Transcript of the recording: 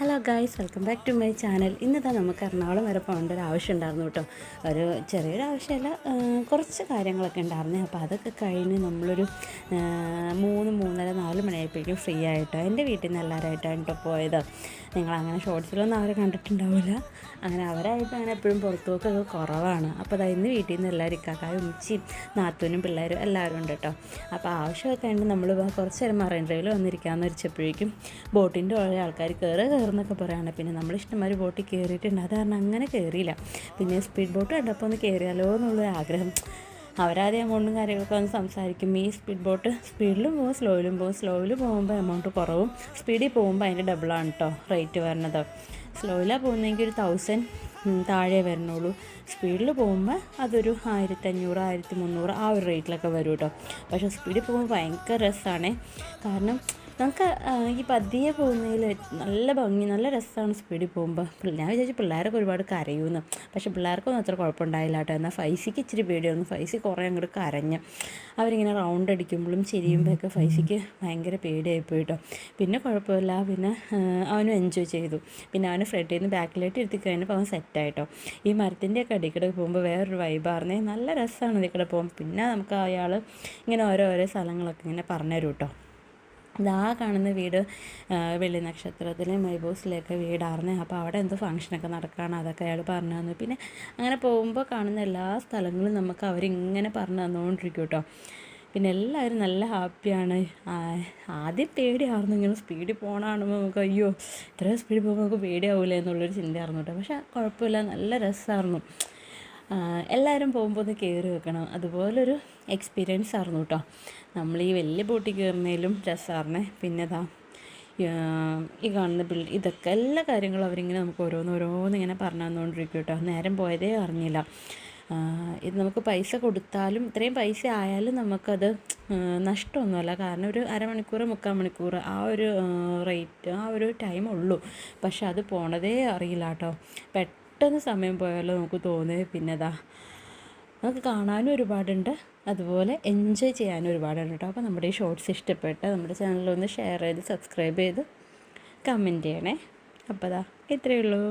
Hello guys, welcome back to my channel. ഇന്നതാ നമുക്ക് എറണാകുളം വരെ പോകേണ്ട ഒരു ആവശ്യം ഉണ്ടായിരുന്നു കേട്ടോ. ഒരു ചെറിയൊരു ആവശ്യമല്ല, കുറച്ച് കാര്യങ്ങളൊക്കെ ഉണ്ടായിരുന്നേ. അപ്പോൾ അതൊക്കെ കഴിഞ്ഞ് നമ്മളൊരു 3-4 മണിയായപ്പോഴേക്കും ഫ്രീ ആയിട്ടോ എൻ്റെ വീട്ടിൽ നിന്ന് എല്ലാവരായിട്ടാണ് കേട്ടോ പോയത്. നിങ്ങളങ്ങനെ ഷോർട്സിലൊന്നും അവരെ കണ്ടിട്ടുണ്ടാവില്ല. അങ്ങനെ അവരായിട്ട് അങ്ങനെ എപ്പോഴും പുറത്തുപോക്കൊക്കെ കുറവാണ്. അപ്പോൾ അതാ ഇന്ന് വീട്ടിൽ നിന്ന് എല്ലാവരും ഇക്കാക്കായും ഉമ്മച്ചിയും നാത്തൂനും പിള്ളേരും എല്ലാവരും ഉണ്ട് കേട്ടോ. അപ്പോൾ ആവശ്യമൊക്കെ കഴിഞ്ഞ് നമ്മൾ കുറച്ച് നേരം മറൈൻ ഡ്രൈവിൽ വന്നിരിക്കാമെന്ന് വെച്ചപ്പോഴേക്കും ബോട്ടിൻ്റെ ഉള്ള ആൾക്കാർ കയറുന്നൊക്കെ പറയുകയാണ്. പിന്നെ നമ്മൾ ഇഷ്ടംമാതിരി ബോട്ടിൽ കയറിയിട്ടുണ്ട്, അത് കാരണം അങ്ങനെ കയറിയില്ല. പിന്നെ സ്പീഡ് ബോട്ട് കണ്ടപ്പോൾ ഒന്ന് കയറിയാലോ എന്നുള്ളൊരു ആഗ്രഹം. അവരാദ്യം എമൗണ്ടും കാര്യങ്ങളൊക്കെ വന്ന് സംസാരിക്കും. ഈ സ്പീഡ് ബോട്ട് സ്പീഡിലും പോകും സ്ലോയിലും പോകും. സ്ലോയിൽ പോകുമ്പോൾ എമൗണ്ട് കുറവും, സ്പീഡിൽ പോകുമ്പോൾ അതിൻ്റെ ഡബിളാണ് കേട്ടോ റേറ്റ് വരുന്നത്. സ്ലോയിലാണ് പോകുന്നതെങ്കിൽ ഒരു 1000 താഴെ വരണുള്ളൂ. സ്പീഡിൽ പോകുമ്പോൾ അതൊരു 1500 1300 ആ ഒരു റേറ്റിലൊക്കെ വരും കേട്ടോ. പക്ഷേ സ്പീഡിൽ പോകുമ്പോൾ ഭയങ്കര രസമാണ്. കാരണം നമുക്ക് ഈ പതിയെ പോകുന്നതിൽ നല്ല ഭംഗി, നല്ല രസമാണ് സ്പീഡിൽ പോകുമ്പോൾ. ഞാൻ വിചാരിച്ചു പിള്ളേരൊക്കെ ഒരുപാട് കരയുമെന്ന്. പക്ഷേ പിള്ളേർക്കൊന്നും അത്ര കുഴപ്പമുണ്ടായില്ല കേട്ടോ. എന്നാൽ ഫൈസിക്ക് ഇച്ചിരി പേടിയായിരുന്നു. ഫൈസി കുറേ അങ്ങോട്ട് കരഞ്ഞ്. അവരിങ്ങനെ റൗണ്ട് അടിക്കുമ്പോഴും ചെരിയുമ്പോഴൊക്കെ ഫൈസിക്ക് ഭയങ്കര പേടിയായിപ്പോയി കേട്ടോ. പിന്നെ കുഴപ്പമില്ല, പിന്നെ അവനും എൻജോയ് ചെയ്തു. പിന്നെ അവന് ഫ്രണ്ടിൽ നിന്ന് ബാക്കിലായിട്ട് ഇരുത്തി കഴിഞ്ഞപ്പോൾ അവൻ സെറ്റായിട്ടോ. ഈ മരത്തിൻ്റെയൊക്കെ അടിക്കടെ പോകുമ്പോൾ വേറൊരു വൈബായിരുന്നേ, നല്ല രസമാണ് ഇതിക്കടെ പോകുമ്പോൾ. പിന്നെ നമുക്ക് അയാൾ ഇങ്ങനെ ഓരോ സ്ഥലങ്ങളൊക്കെ ഇങ്ങനെ പറഞ്ഞുതരും കേട്ടോ. ഇതാ കാണുന്ന വീട് വെള്ളി നക്ഷത്രത്തിലെ മൈബോസിലെയൊക്കെ വീടായിരുന്നേ. അപ്പോൾ അവിടെ എന്തോ ഫംഗ്ഷനൊക്കെ നടക്കുകയാണ്, അതൊക്കെ അയാൾ പറഞ്ഞു തന്നു. പിന്നെ അങ്ങനെ പോകുമ്പോൾ കാണുന്ന എല്ലാ സ്ഥലങ്ങളും നമുക്ക് അവരിങ്ങനെ പറഞ്ഞു തന്നുകൊണ്ടിരിക്കും കേട്ടോ. പിന്നെ എല്ലാവരും നല്ല ഹാപ്പിയാണ്. ആദ്യം പേടിയായിരുന്നു, ഇങ്ങനെ സ്പീഡിൽ പോകണമാകുമ്പോൾ നമുക്ക് അയ്യോ ഇത്രയും സ്പീഡിൽ പോകുമ്പോൾ നമുക്ക് പേടിയാവില്ലേ എന്നുള്ളൊരു ചിന്തയായിരുന്നു കേട്ടോ. പക്ഷേ കുഴപ്പമില്ല, നല്ല രസമായിരുന്നു. എല്ലാവരും പോകുമ്പോൾ ഒന്ന് കയറി വെക്കണം, അതുപോലൊരു എക്സ്പീരിയൻസ് ആയിരുന്നു കേട്ടോ. നമ്മൾ ഈ വലിയ ബോട്ടിൽ കയറുന്നതിലും രസമായിരുന്നേ. പിന്നെ ഈ കാണുന്ന ഇതൊക്കെ എല്ലാ കാര്യങ്ങളും അവരിങ്ങനെ നമുക്ക് ഓരോന്നിങ്ങനെ പറഞ്ഞു തന്നുകൊണ്ടിരിക്കും കേട്ടോ. നേരം പോയതേ അറിഞ്ഞില്ല. ഇത് നമുക്ക് പൈസ കൊടുത്താലും ഇത്രയും പൈസ ആയാലും നമുക്കത് നഷ്ടമൊന്നുമല്ല. കാരണം ഒരു അരമണിക്കൂർ 3/4 മണിക്കൂർ ആ ഒരു റേറ്റ്, ആ ഒരു ടൈം ഉള്ളൂ. പക്ഷെ അത് പോണതേ അറിയില്ല കേട്ടോ. പെട്ടെന്ന് സമയം പോയാലോ നമുക്ക് തോന്നുന്നത്. പിന്നെ നമുക്ക് കാണാനും ഒരുപാടുണ്ട്, അതുപോലെ എൻജോയ് ചെയ്യാനും ഒരുപാടുണ്ട് കേട്ടോ. അപ്പോൾ നമ്മുടെ ഈ ഷോർട്സ് ഇഷ്ടപ്പെട്ട നമ്മുടെ ചാനലൊന്ന് ഷെയർ ചെയ്ത് സബ്സ്ക്രൈബ് ചെയ്ത് കമൻറ്റ് ചെയ്യണേ. അപ്പോൾ ഇത്രയേ ഉള്ളൂ.